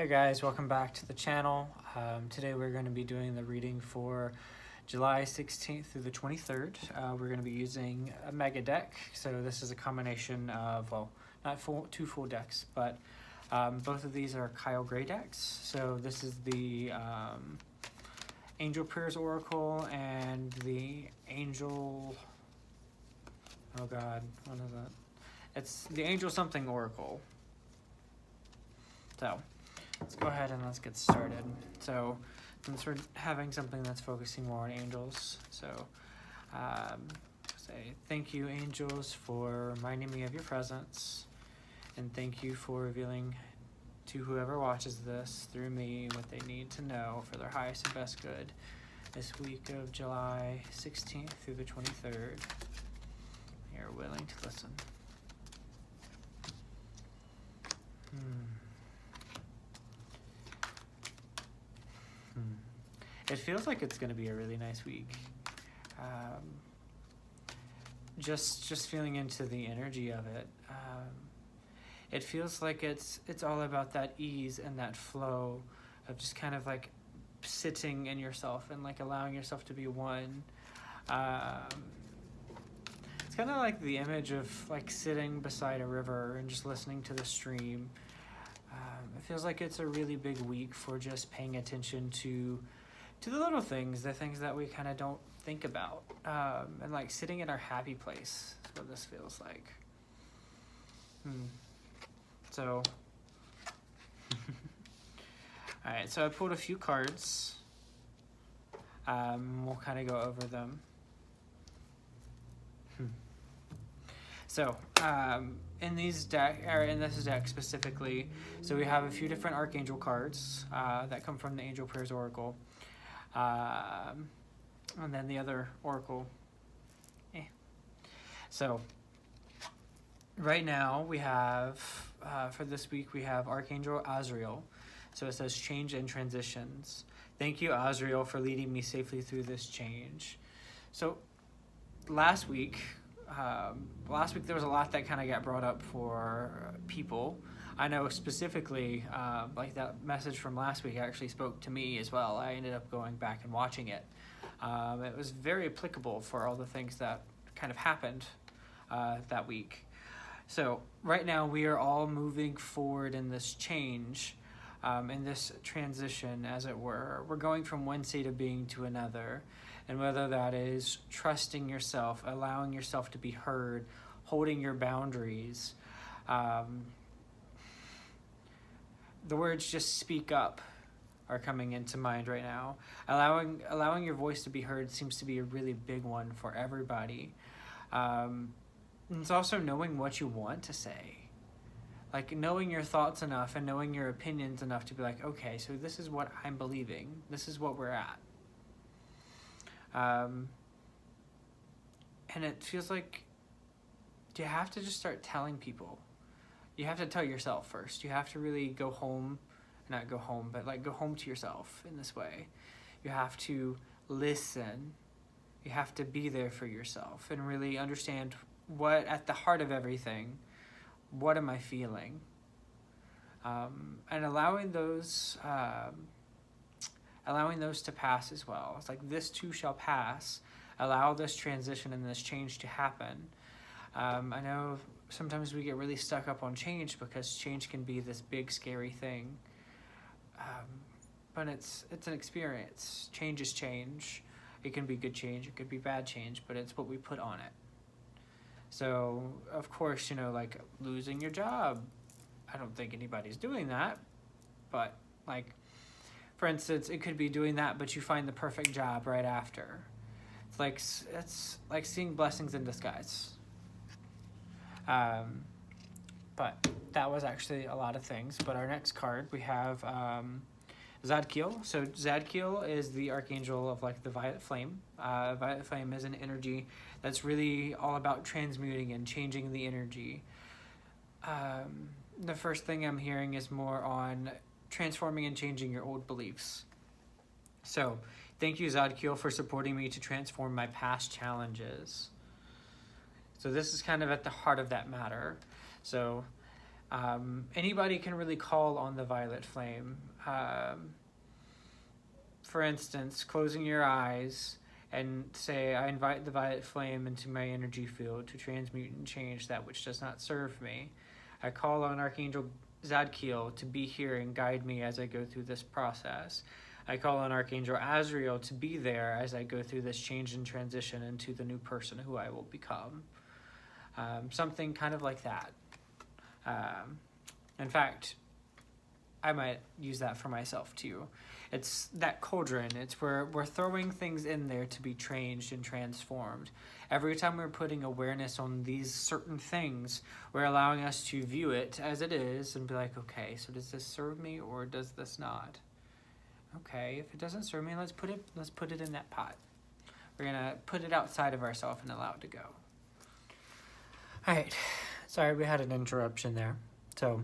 Hey guys, welcome back to the channel. Today we're going to be doing the reading for July 16th through the 23rd. We're going to be using a mega deck. So this is a combination of, well, not two full decks, but both of these are Kyle Gray decks. So this is the Angel Prayers Oracle and the Angel, oh god, what is that? It's the Angel something Oracle. So let's go ahead and let's get started. So since we're having something that's focusing more on angels, so say thank you, angels, for reminding me of your presence, and thank you for revealing to whoever watches this through me what they need to know for their highest and best good this week of July 16th through the 23rd. You're willing to listen. It feels like it's going to be a really nice week. Just feeling into the energy of it. It feels like it's all about that ease and that flow of just kind of like sitting in yourself and like allowing yourself to be one. It's kind of like the image of like sitting beside a river and just listening to the stream. It feels like it's a really big week for just paying attention to the little things, the things that we kind of don't think about, and like sitting in our happy place is what this feels like. So, all right, so I pulled a few cards. We'll kind of go over them. So, in this deck specifically, so we have a few different Archangel cards that come from the Angel Prayers Oracle. And then the other Oracle. So, right now we have, for this week, we have Archangel Azrael. So it says change and transitions. Thank you, Azrael, for leading me safely through this change. So, last week there was a lot that kind of got brought up for people. I know specifically, like that message from last week actually spoke to me as well. I ended up going back and watching it. It was very applicable for all the things that kind of happened that week. So right now we are all moving forward in this change, in this transition, as it were. We're going from one state of being to another. And whether that is trusting yourself, allowing yourself to be heard, holding your boundaries, the words just speak up are coming into mind right now. Allowing your voice to be heard seems to be a really big one for everybody. It's also knowing what you want to say. Like knowing your thoughts enough and knowing your opinions enough to be like, okay, so this is what I'm believing. This is what we're at. And it feels like you have to just start telling people. You have to tell yourself first. You have to really go home, not go home, but like go home to yourself in this way. You have to listen. You have to be there for yourself and really understand what, at the heart of everything, what am I feeling? And allowing those to pass as well. It's like this too shall pass. Allow this transition and this change to happen. I know sometimes we get really stuck up on change because change can be this big scary thing. But it's an experience. Change is change. It can be good change, it could be bad change, but it's what we put on it. So, of course, like losing your job. I don't think anybody's doing that, but like, for instance, it could be doing that, but you find the perfect job right after. It's like seeing blessings in disguise. But that was actually a lot of things. But our next card, we have Zadkiel. So Zadkiel is the archangel of like the Violet Flame. Violet Flame is an energy that's really all about transmuting and changing the energy. The first thing I'm hearing is more on transforming and changing your old beliefs. So, thank you, Zadkiel, for supporting me to transform my past challenges. So this is kind of at the heart of that matter. So, Anybody can really call on the violet flame. For instance, closing your eyes and say, I invite the violet flame into my energy field to transmute and change that which does not serve me. I call on Archangel Zadkiel to be here and guide me as I go through this process. I call on Archangel Azrael to be there as I go through this change and transition into the new person who I will become. Something kind of like that. In fact, I might use that for myself too. It's that cauldron. It's where we're throwing things in there to be changed and transformed. Every time we're putting awareness on these certain things, we're allowing us to view it as it is and be like, okay, so does this serve me or does this not? Okay, if it doesn't serve me, let's put it in that pot. We're gonna put it outside of ourselves and allow it to go. All right, sorry we had an interruption there. So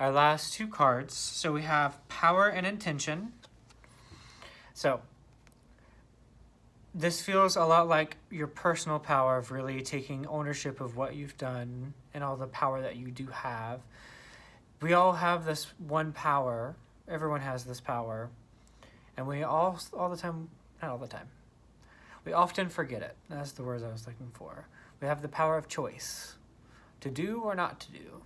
our last two cards, so we have Power and Intention. So this feels a lot like your personal power of really taking ownership of what you've done and all the power that you do have. We all have this one power. Everyone has this power. And we all the time, not all the time, we often forget it. That's the words I was looking for. We have the power of choice, to do or not to do.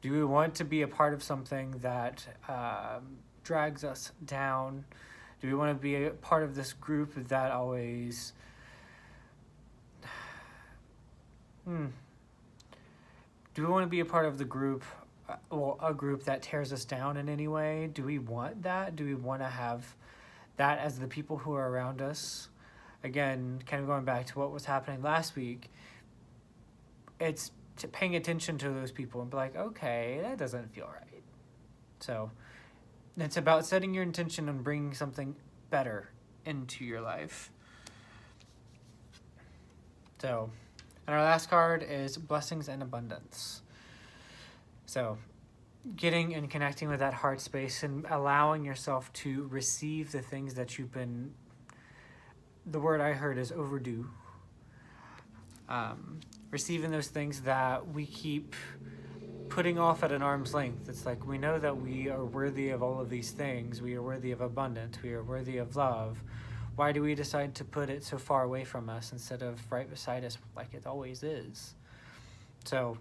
Do we want to be a part of something that drags us down? Do we want to be a part of this group that always... Do we want to be a part of the group, or a group that tears us down in any way? Do we want that? Do we want to have that as the people who are around us? Again, kind of going back to what was happening last week, it's paying attention to those people and be like, okay, that doesn't feel right. So it's about setting your intention on bringing something better into your life. So, and our last card is Blessings and Abundance. So getting and connecting with that heart space and allowing yourself to receive the things that you've been, the word I heard is overdue. Receiving those things that we keep putting off at an arm's length. It's like, we know that we are worthy of all of these things. We are worthy of abundance. We are worthy of love. Why do we decide to put it so far away from us instead of right beside us like it always is? So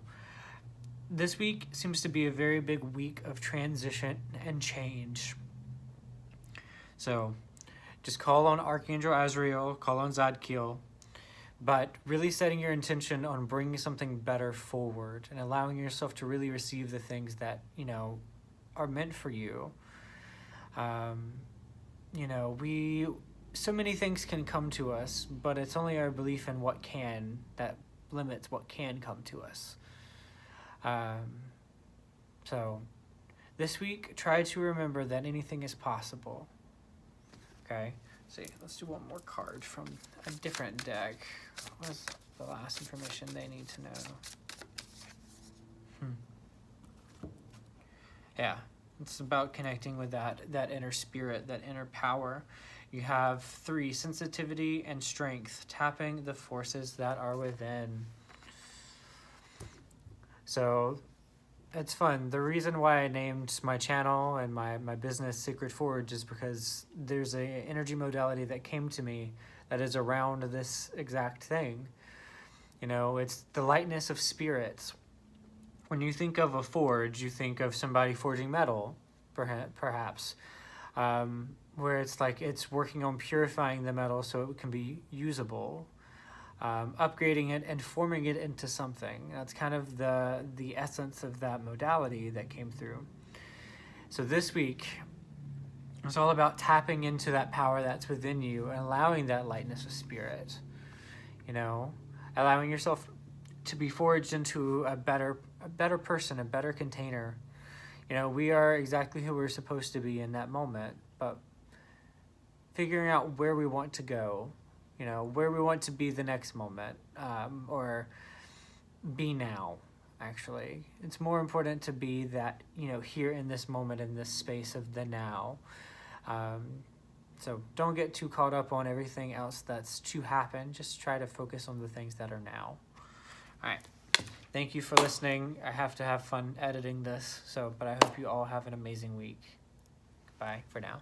this week seems to be a very big week of transition and change. So just call on Archangel Azrael, call on Zadkiel, but really setting your intention on bringing something better forward and allowing yourself to really receive the things that, you know, are meant for you. So many things can come to us, but it's only our belief in what can that limits what can come to us. So this week, try to remember that anything is possible. Okay, let's do one more card from a different deck. What's the last information they need to know? Yeah, it's about connecting with that inner spirit, that inner power. You have 3, sensitivity and strength, tapping the forces that are within. So it's fun. The reason why I named my channel and my business Sacred Forge is because there's an energy modality that came to me that is around this exact thing. You know, it's the lightness of spirits. When you think of a forge, you think of somebody forging metal, perhaps, where it's like it's working on purifying the metal so it can be usable. Upgrading it and forming it into something. That's kind of the essence of that modality that came through. So this week, it's all about tapping into that power that's within you and allowing that lightness of spirit. You know, allowing yourself to be forged into a better person, a better container. You know, we are exactly who we're supposed to be in that moment, but figuring out where we want to go, you know, where we want to be the next moment, or be now, actually. It's more important to be that, you know, here in this moment, in this space of the now. So don't get too caught up on everything else that's to happen. Just try to focus on the things that are now. All right. Thank you for listening. I have to have fun editing this, but I hope you all have an amazing week. Bye for now.